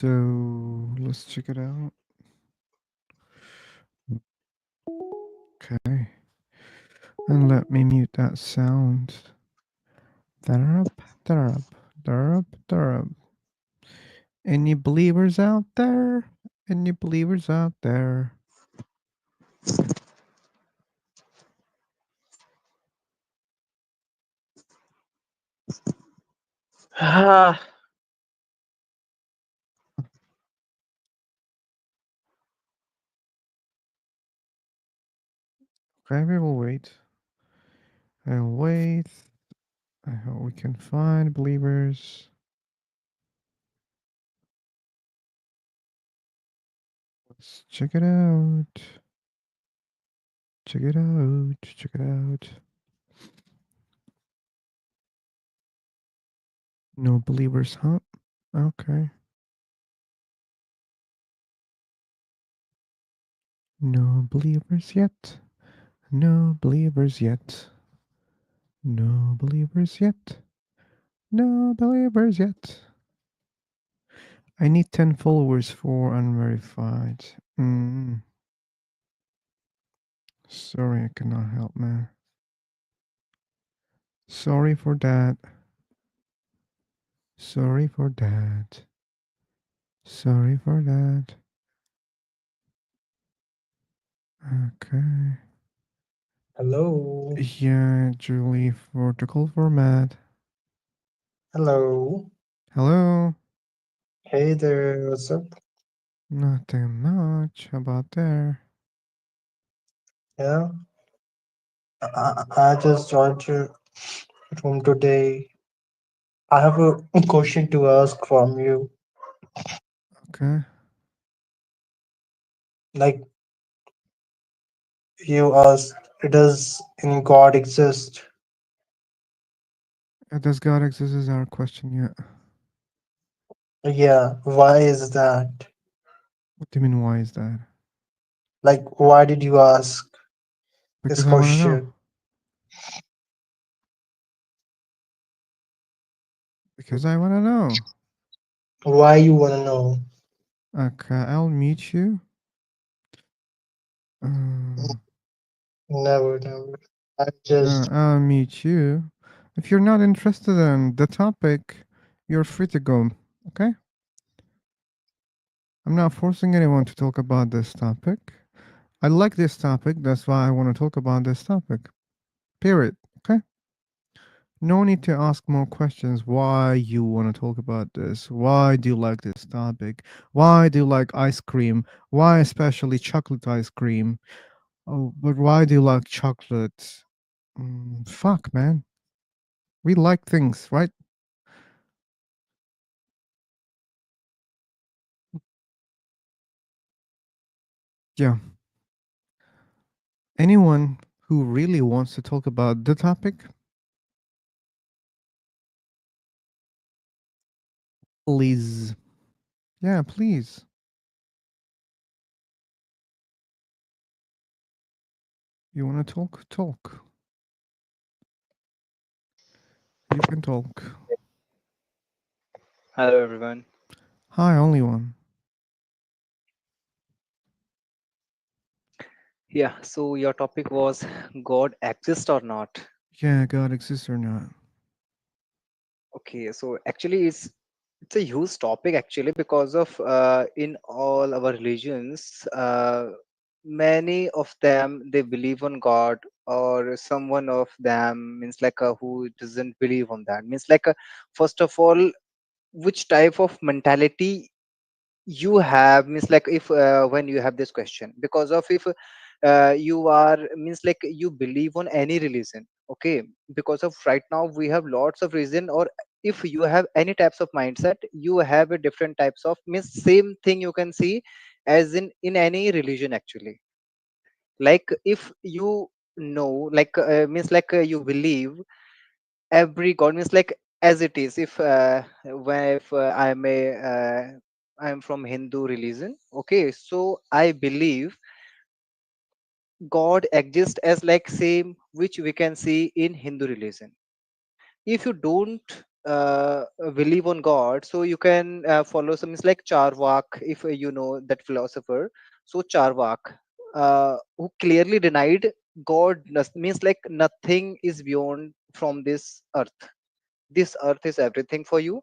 So let's check it out. Okay. And let me mute that sound. Darab, darab, darab, darab. Any believers out there? Any believers out there? Ah, Okay, we will wait. I'll wait. I hope we can find believers. Let's check it out. Check it out. Check it out. No believers, huh? Okay. No believers yet. No believers yet. No believers yet. No believers yet. I need 10 followers for unverified. Sorry, I cannot help, man. Sorry for that. Sorry for that. Sorry for that. Okay. hello. Yeah, Julie, vertical format. Hello. Hello. Hey there, what's up? Nothing much. How about there? Yeah, I just joined your room today. I have a question to ask from you. Okay. Like you asked, does in God exist? Does God exist is our question yet. Yeah, why is that? What do you mean, why is that? Like, why did you ask this Because I want to know. question? Because I want to know. Why you wanna know? Okay, I'll meet you. Uh, Never, never. I just I'll meet you. If you're not interested in the topic, you're free to go. Okay? I'm not forcing anyone to talk about this topic. I like this topic. That's why I want to talk about this topic. Period. Okay? No need to ask more questions. Why you want to talk about this? Why do you like this topic? Why do you like ice cream? Why especially chocolate ice cream? Oh, but why do you like chocolate? Fuck, man. We like things, right? Yeah. Anyone who really wants to talk about the topic, please. Yeah, please. You want to talk? Talk. You can talk. Hello, everyone. Hi, only one. Yeah, so your topic was God exists or not? Yeah, God exists or not. Okay, so actually, it's a huge topic actually because of in all our religions, many of them they believe on God, or someone of them means like who doesn't believe on that means like first of all, which type of mentality you have means like if when you have this question because of if you are means like you believe on any religion, okay, because of right now we have lots of reason, or if you have any types of mindset you have a different types of means same thing you can see as in any religion actually. Like if you know like means like you believe every god means like as it is if when if I'm a I'm from Hindu religion, okay, so I believe god exists as like same which we can see in Hindu religion. If you don't believe on God, so you can follow some it's like Charvak, if you know that philosopher. So Charvak, who clearly denied God, means like nothing is beyond from this earth. This earth is everything for you.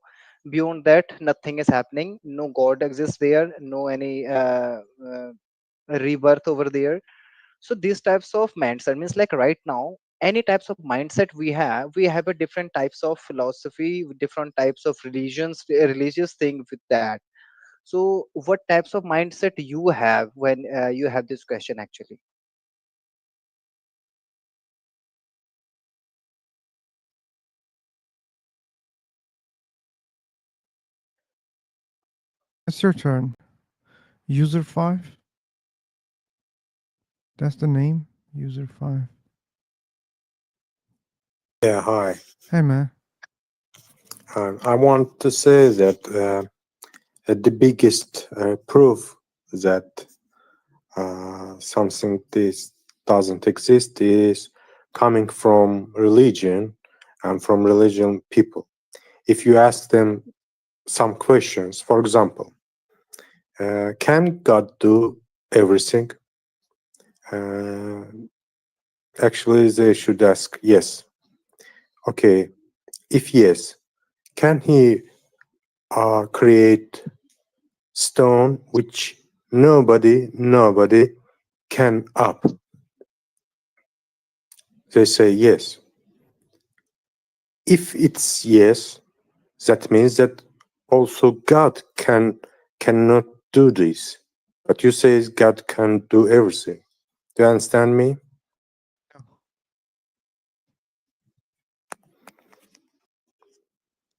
Beyond that, nothing is happening. No God exists there. No any rebirth over there. So these types of mindset means like right now, any types of mindset we have a different types of philosophy, different types of religious thing with that. So what types of mindset you have when you have this question actually? It's your turn. User 5. That's the name. User 5. Yeah, hi. Hey, man. I want to say that the biggest proof that something this doesn't exist is coming from religion and from religion people. If you ask them some questions, for example, can God do everything? Uh, Actually, they should ask yes. Okay, if yes, can He create stone which nobody can up? They say yes. If it's yes, that means that also God cannot do this. But you say God can do everything. Do you understand me?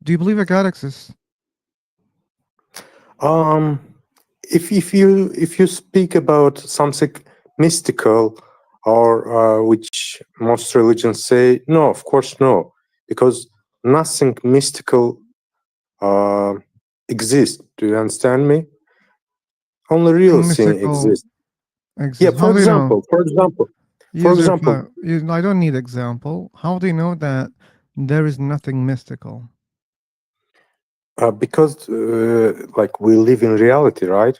Do you believe a God exists? Um, if you speak about something mystical or which most religions say, no, of course no, because nothing mystical uh, exists. Do you understand me? Only real Nothing thing mystical exists. Yeah, exists. How for do you know? example, for example, for User example, 5. I don't need example. How do you know that there is nothing mystical? because like we live in reality, right?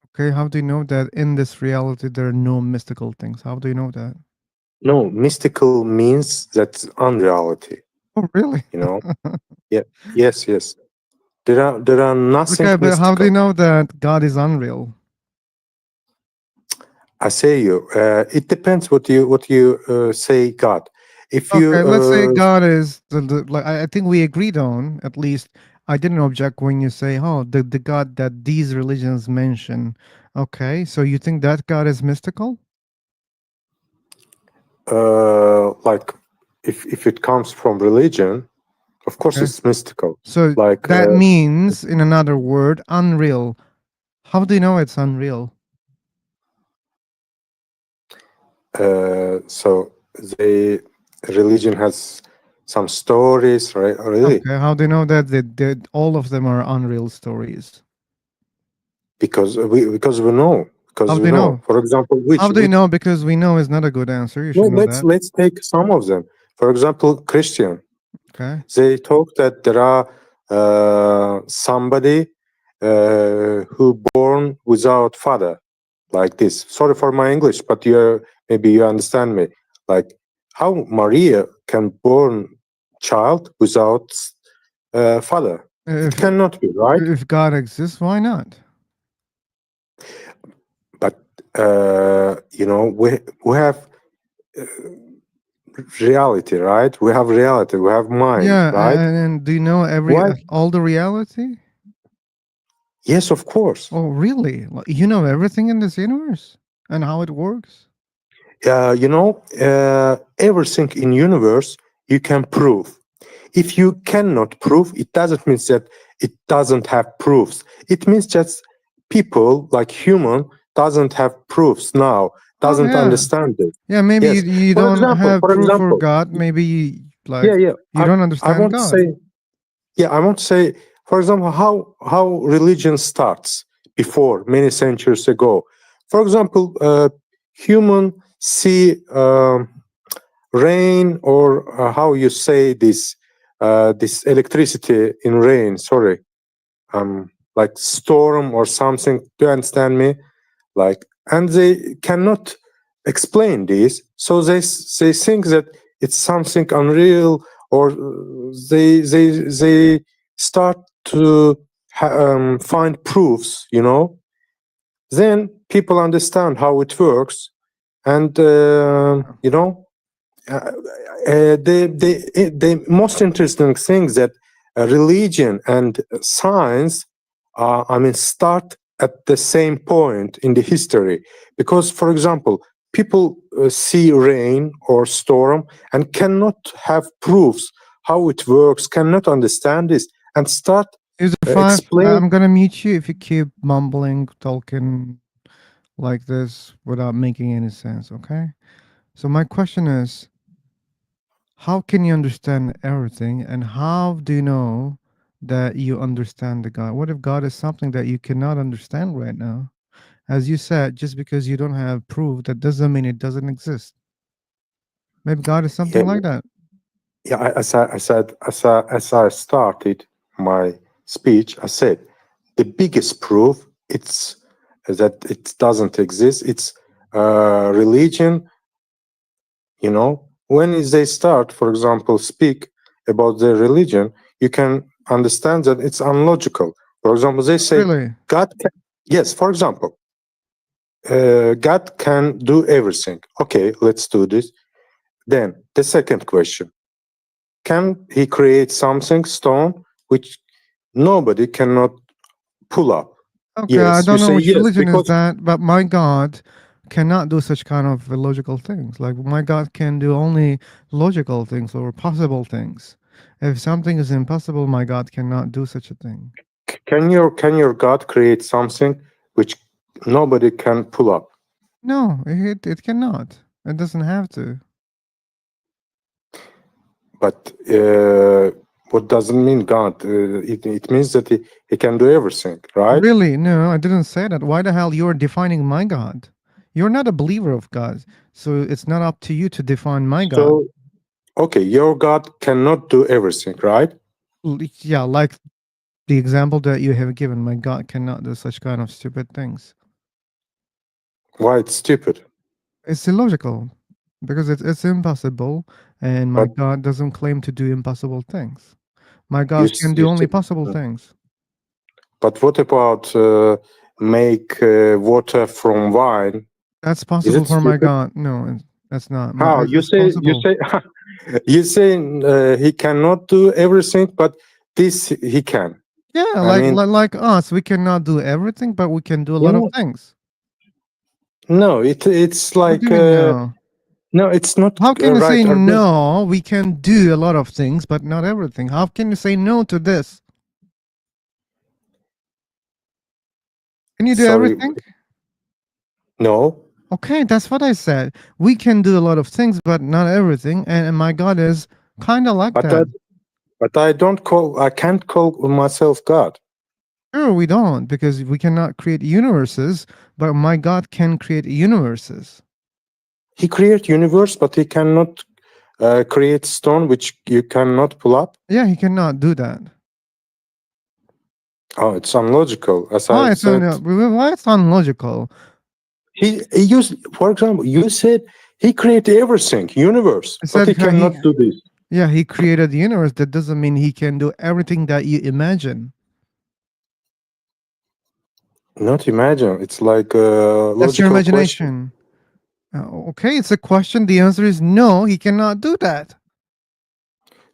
Okay, how do you know that in this reality there are no mystical things? How do you know that? No, mystical means that's unreality. Oh, really? You know? Yeah. Yes. Yes. There are nothing Okay, but how do you mystical. know that God is unreal? I say you. It depends what you say. God. If you Okay, let's say God is like I think we agreed on at least. I didn't object when you say, "Oh, the God that these religions mention." Okay, so you think that God is mystical? like if it comes from religion, of course Okay, it's mystical. so Like that means, in another word, unreal. How do you know it's unreal? so they religion has some stories, right? Really, Okay, how do you know that all of them are unreal stories? because we know, How because do we you know. know? For example, How do you know? Because we know is not a good answer. You no, should know that. let's take some of them. For example, Christian. Okay. They talk that there are somebody who born without father, like this. Sorry for my English, but maybe you understand me. Like how Maria can born child without father. It If cannot be right. if God exists, why not? But we have reality, right? We have reality. We have mind, Yeah, right? and do you know Why? all the reality? Yes, of course. Oh, really? Like, you know everything in this universe and how it works? Everything in universe you can prove. If you cannot prove, it doesn't mean that it doesn't have proofs. It means just people like human doesn't have proofs now, Oh, doesn't yeah. understand it. Yeah, maybe Yes. you For don't example, have for proof for example, God. Maybe like yeah, yeah. you don't I understand want to God. say, yeah, I want to say, for example, how religion starts before many centuries ago. For example, human see rain, or how you say this, this electricity in rain. Sorry, like storm or something. Do you understand me? Like, and they cannot explain this, so they think that it's something unreal, or they start to find proofs. Then people understand how it works, and the most interesting thing that religion and science, start at the same point in the history. Because, for example, people see rain or storm and cannot have proofs how it works, cannot understand this, and start User 5, explain. I'm gonna mute you if you keep mumbling, talking like this without making any sense, okay? So my question is, how can you understand everything, and how do you know that you understand the God? What if God is something that you cannot understand right now? As you said, just because you don't have proof, that doesn't mean it doesn't exist. Maybe God is something Yeah, like that. yeah. As I started my speech, I said the biggest proof it's that it doesn't exist. It's religion. When they start, for example, speak about their religion, you can understand that it's unlogical. For example, they say Really? God. Yes, for example, God can do everything. Okay, let's do this. Then the second question: can He create something stone which nobody cannot pull up? Okay, I Yes, you don't know say which yes religion is because that, but my God cannot do such kind of illogical things. Like my God can do only logical things or possible things. If something is impossible, my God cannot do such a thing. can your God create something which nobody can pull up? No, it cannot. It doesn't have to. But what doesn't mean God? It means that he can do everything, right? Really? No, I didn't say that. Why the hell you're defining my God? You're not a believer of God, so it's not up to you to define my God. So, okay, your God cannot do everything, right? Yeah, like the example that you have given, my God cannot do such kind of stupid things. Why it's stupid? It's illogical because it's impossible, and my But God doesn't claim to do impossible things. My you, God s- can you do only say, possible things. but what about make water from wine? That's Is possible it for my stupid? God. No, that's not. How you It's say you possible. say you say he cannot do everything, but this he can. Yeah, I mean, like us, we cannot do everything, but we can do a you lot of know, things. no, it's What do like you mean no? no, it's not How can you say right. no? We can do a lot of things, but not everything. How can you say no to this? Can you do Sorry, everything? no. Okay, that's what I said. We can do a lot of things, but not everything. And my God is kind of like But that. I can't call myself God. Sure, we don't, because we cannot create universes, but my God can create universes. He create universe, but he cannot create stone which you cannot pull up. Yeah, he cannot do that. Oh, it's unlogical. As I Why? said, Why it's unlogical? he used, for example, you said he created everything, universe, I but said he cannot do this. yeah, he created the universe. That doesn't mean he can do everything that you imagine. Not imagine. It's like a That's your logical question. imagination. Okay, it's a question. The answer is no, he cannot do that.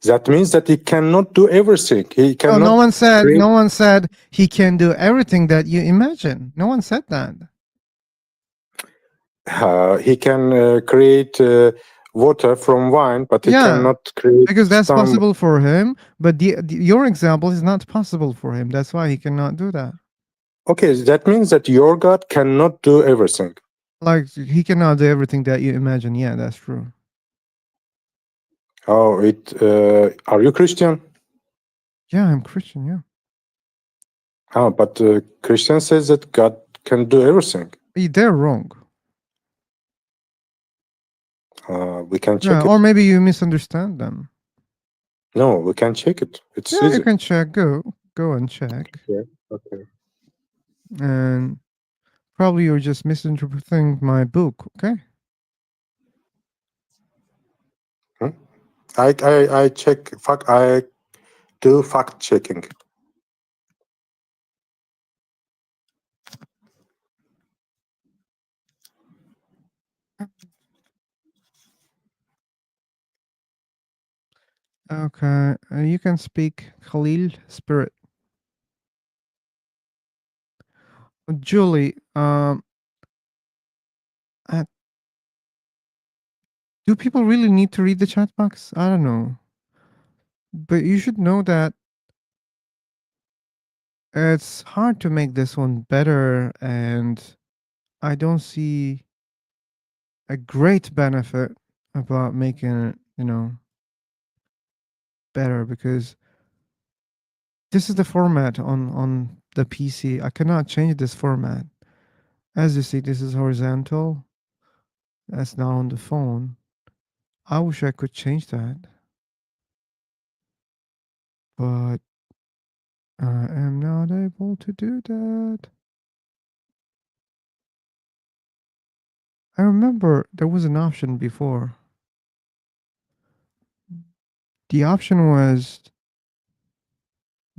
That means that he cannot do everything. He No, cannot create. no one said he can do everything that you imagine. No one said that. He can create water from wine, but he Yeah, cannot create because that's some. possible for him, but your example is not possible for him. That's why he cannot do that. Okay, that means that your God cannot do everything. Like he cannot do everything that you imagine. Yeah, that's true. Oh, are you Christian? Yeah, I'm Christian. Yeah, Oh, but Christian says that God can do everything. they're wrong. We can Yeah, check or it. maybe you misunderstand them. No, we can check it. It's Yeah, you easy. can check. Go and check. Yeah. Okay. And probably you're just misinterpreting my book. Okay. Hmm? I check fact. I do fact checking. Okay. You can speak Khalil Spirit. Julie, uh, do people really need to read the chat box? I don't know. But you should know that it's hard to make this one better, and I don't see a great benefit about making it, better, because this is the format on the PC. I cannot change this format. As you see, this is horizontal. That's now on the phone. I wish I could change that, but I am not able to do that. I remember there was an option before. The option was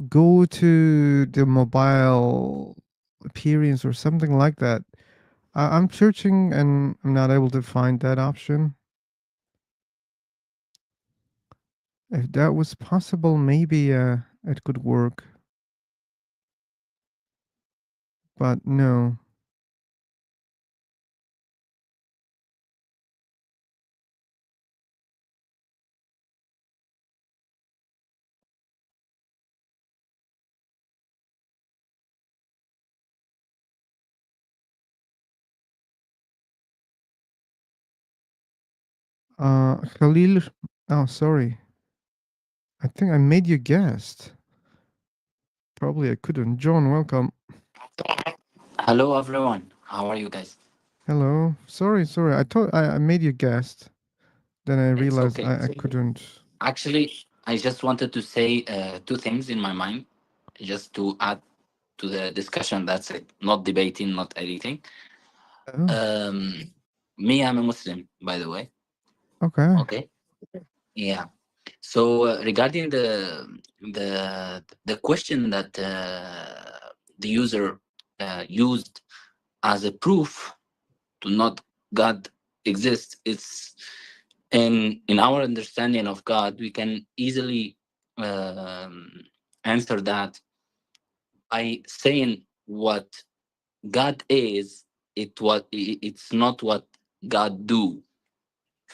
go to the mobile appearance or something like that. I'm searching and I'm not able to find that option. If that was possible, maybe it could work. But no. Khalil. Oh, sorry. I think I made you guest. Probably I couldn't. John, welcome. Hello, everyone. How are you guys? Hello. Sorry. I thought I made you guest. Then I It's realized okay. I couldn't. Actually, I just wanted to say two things in my mind, just to add to the discussion. That's it. Not debating, not editing. Oh, Um, Me, I'm a Muslim, by the way. okay. Okay. Yeah. So regarding the question that the user used as a proof to not God exists, it's in our understanding of God, we can easily answer that by saying what God is. It's not what God do.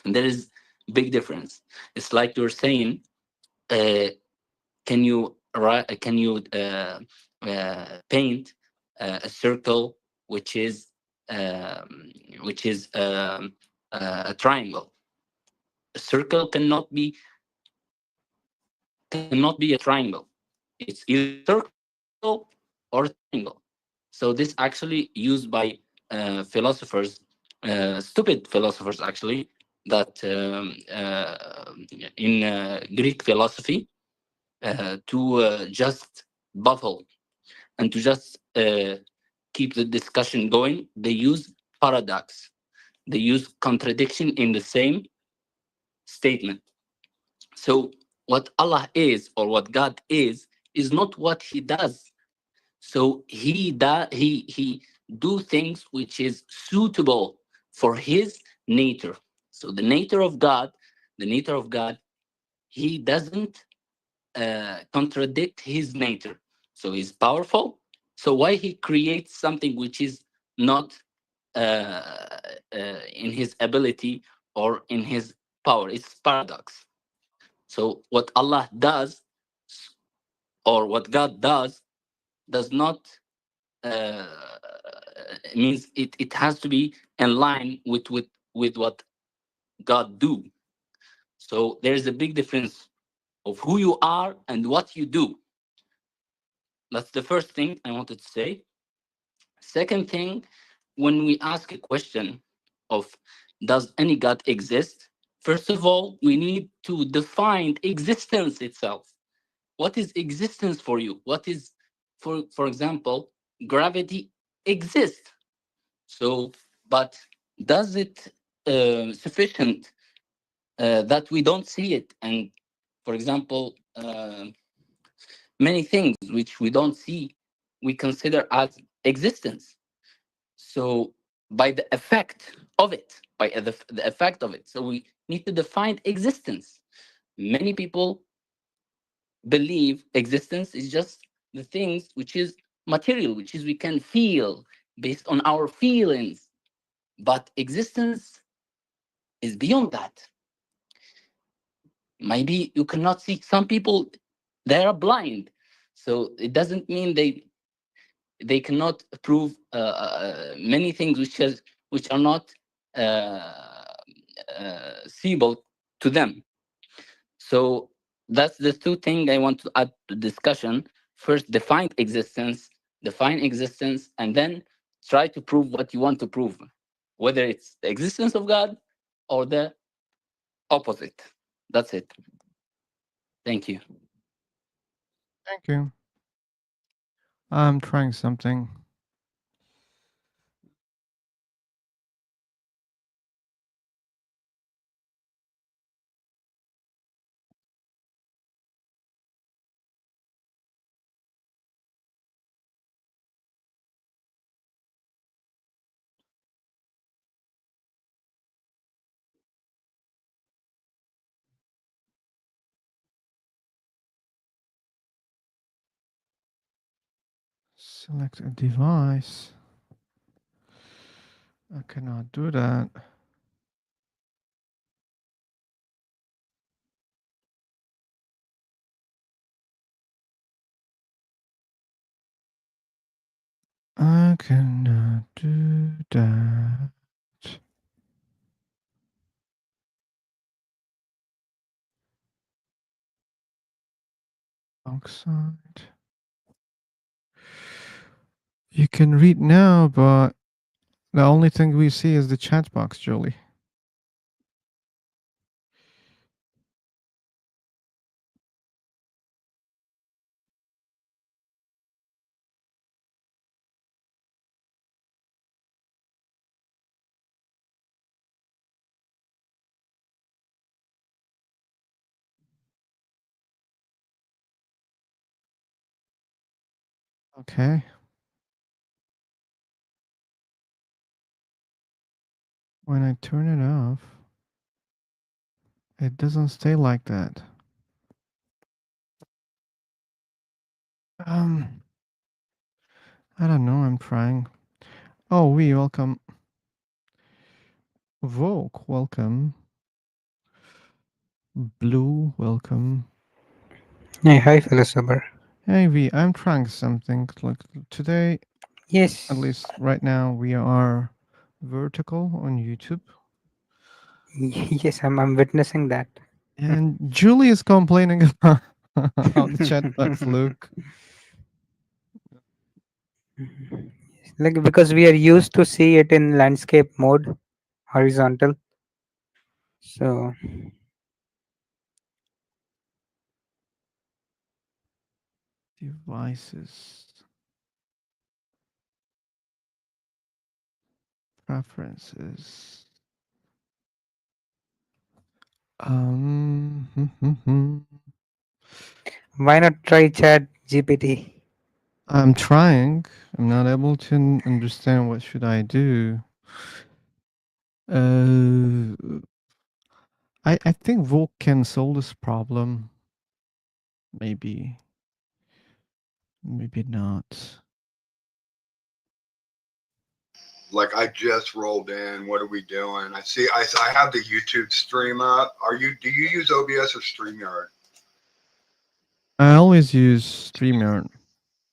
And there is big difference. It's like you're saying, uh, can you paint a circle um, which is a triangle. A circle cannot be a triangle. It's either circle or triangle. So this actually used by philosophers, stupid philosophers actually, that in Greek philosophy, to just baffle and to just keep the discussion going, they use paradox. They use contradiction in the same statement. So what Allah is, or what God is not what He does. So he do things which is suitable for His nature. So the nature of God, He doesn't contradict His nature. So He's powerful. So why He creates something which is not in His ability or in His power? It's paradox. So what Allah does, or what God does not uh, means it has to be in line with what God do. So there's a big difference of who you are and what you do. That's the first thing I wanted to say. Second thing, when we ask a question of does any God exist? First of all, we need to define existence itself. What is existence for you? What is, for example, gravity exists. So, but does it sufficient that we don't see it? And for example, many things which we don't see, we consider as existence. So by the effect of it, by the effect of it. So we need to define existence. Many people believe existence is just the things which is material, which is we can feel based on our feelings. But existence is beyond that. Maybe you cannot see. Some people, they are blind, so it doesn't mean they cannot prove many things which are not uh, seeable to them. So that's the two things I want to add to discussion. First, define existence, and then try to prove what you want to prove, whether it's the existence of God or the opposite. That's it. Thank you. Thank you. I'm trying something. Select a device. I cannot do that. I cannot do that. Outside. You can read now, but the only thing we see is the chat box, Julie. Okay. When I turn it off, it doesn't stay like that. I don't know. I'm trying. Oh, we welcome. Vogue, welcome. Blue, welcome. Hey, hi, philosopher. Hey, V, I'm trying something. Like today, Yes. at least right now, we are vertical on YouTube. Yes, I'm witnessing that. And Julie is complaining about how the chat box look. Like, because we are used to see it in landscape mode, horizontal. So Devices. Preferences. why not try Chat GPT? I'm trying. I'm not able to understand what should I do. I think Volk can solve this problem. Maybe. Maybe not. Like I just rolled in. What are we doing? I see. I have the YouTube stream up. Do you use OBS or StreamYard? I always use StreamYard.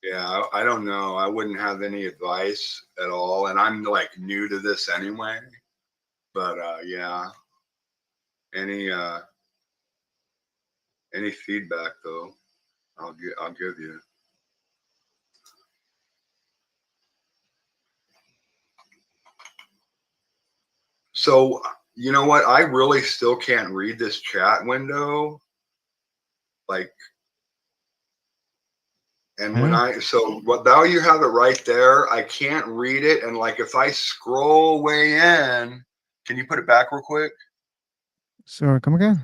Yeah, I don't know. I wouldn't have any advice at all, and I'm like new to this anyway. But yeah, any feedback though, I'll give you. So You know what? I really still can't read this chat window. Like, and when what now you have it right there, I can't read it. And like, if I scroll way in, can you put it back real quick? Sorry, come again?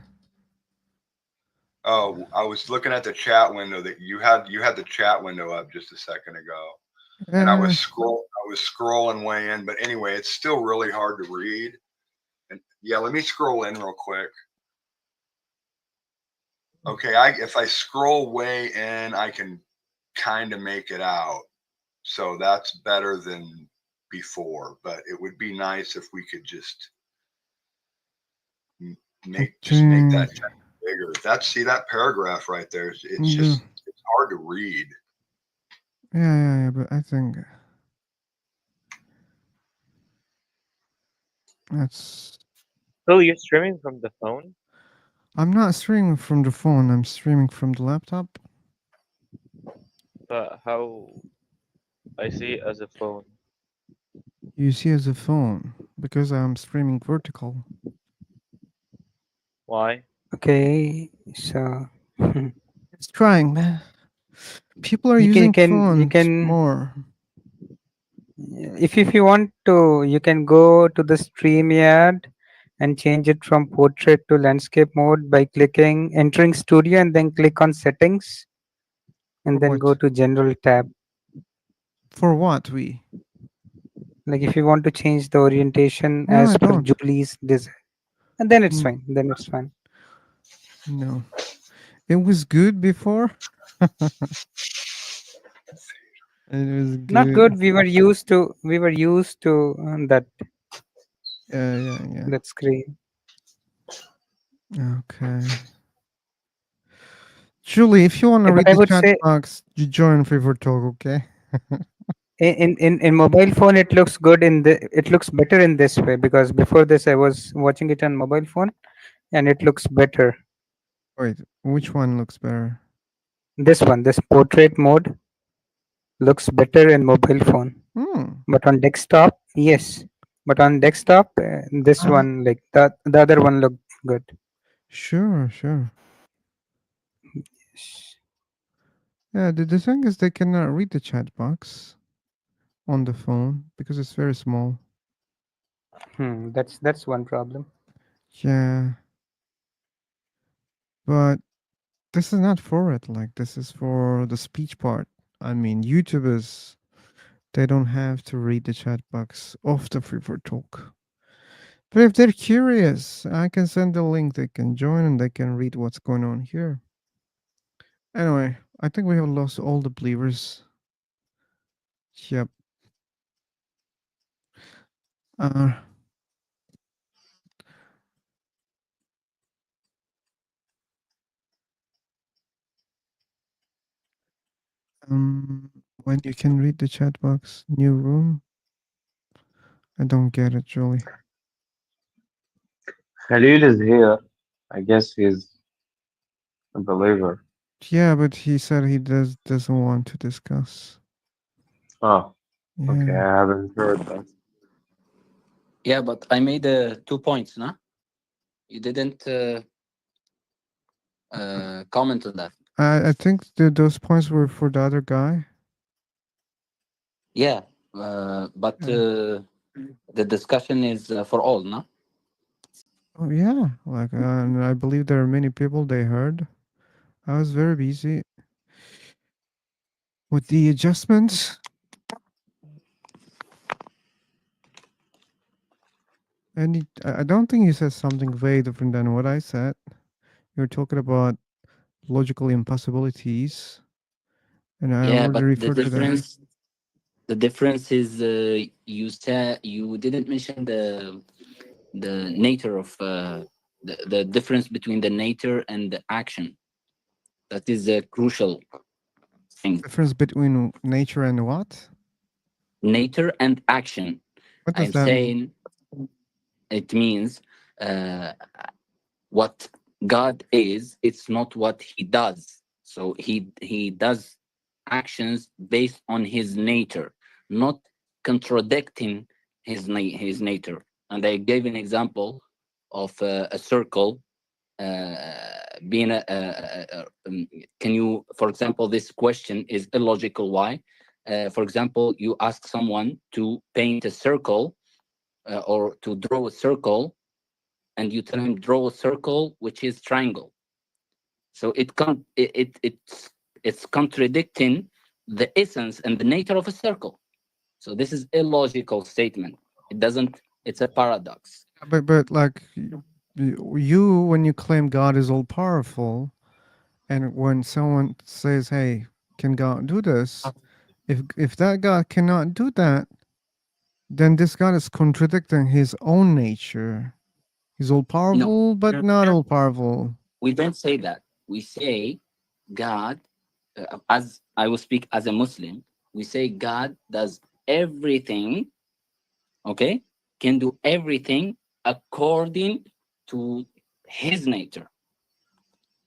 Oh, I was looking at the chat window that you had the chat window up just a second ago. And I was scrolling way in, but anyway, it's still really hard to read. And yeah, let me scroll in real quick. Okay, if I scroll way in, I can kind of make it out. So that's better than before, but it would be nice if we could just make that bigger. See that paragraph right there. It's hard to read. Yeah, but I think that's. So you're streaming from the phone? I'm not streaming from the phone. I'm streaming from the laptop. But how? I see it as a phone. You see as a phone because I'm streaming vertical. Why? Okay, so It's trying, man. People are you using can phones more. if you want to, you can go to the StreamYard and change it from portrait to landscape mode by entering studio and then click on settings and then go to general tab. For what Like if you want to change the orientation No, as I per don't. Julie's design, and then it's fine. Then it's fine. No, it was good before. It was good. Not good. We were used to that. Yeah. That screen. Okay. Julie, if you want to But read I the would chat say box, you join Favorite Talk, okay? in mobile phone it looks good it looks better in this way, because before this I was watching it on mobile phone and it looks better. Wait, which one looks better? This portrait mode looks better in mobile phone. But on desktop, yes. But on desktop, this one, like the other one looked good. Sure. Yeah, the thing is they cannot read the chat box on the phone because it's very small. That's one problem. Yeah. But this is not for it. Like, this is for the speech part. I mean, YouTubers, they don't have to read the chat box of the Favorite Talk. But if they're curious, I can send the link. They can join and they can read what's going on here. Anyway, I think we have lost all the believers. Yep. When you can read the chat box, new room. I don't get it, Julie. Khalil is here. I guess he's a believer. Yeah, but he said he doesn't want to discuss. Oh, Yeah. okay. I haven't heard that. Yeah, but I made 2 points, no? You didn't comment on that. I think those points were for the other guy. Yeah, but the discussion is for all, no? Oh yeah, like and I believe there are many people they heard. I was very busy with the adjustments. And I don't think you said something very different than what I said. You're talking about logical impossibilities, and I Yeah, already but referred to that. the difference is you said you didn't mention the nature of the difference between the nature and the action. That is a crucial thing. Difference between nature and what? Nature and action. What does I'm that saying it means what God is, it's not what he does. So he does actions based on his nature, not contradicting his nature. And I gave an example of a circle being can you, for example, this question is illogical. Why? For example, you ask someone to paint a circle or to draw a circle, and you tell him draw a circle which is triangle. So it's contradicting the essence and the nature of a circle. So this is illogical statement. It doesn't. It's a paradox. But like you, when you claim God is all powerful, and when someone says, "Hey, can God do this?" If that God cannot do that, then this God is contradicting his own nature. He's all powerful, but not all powerful. We don't say that. We say God, as I will speak as a Muslim, we say God does everything, okay? Can do everything according to his nature,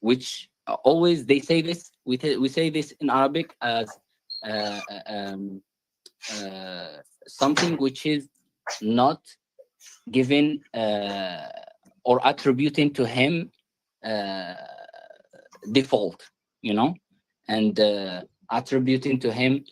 which always they say this, we say this in Arabic as uh, um, something which is not given or attributing to him default, and attributing to him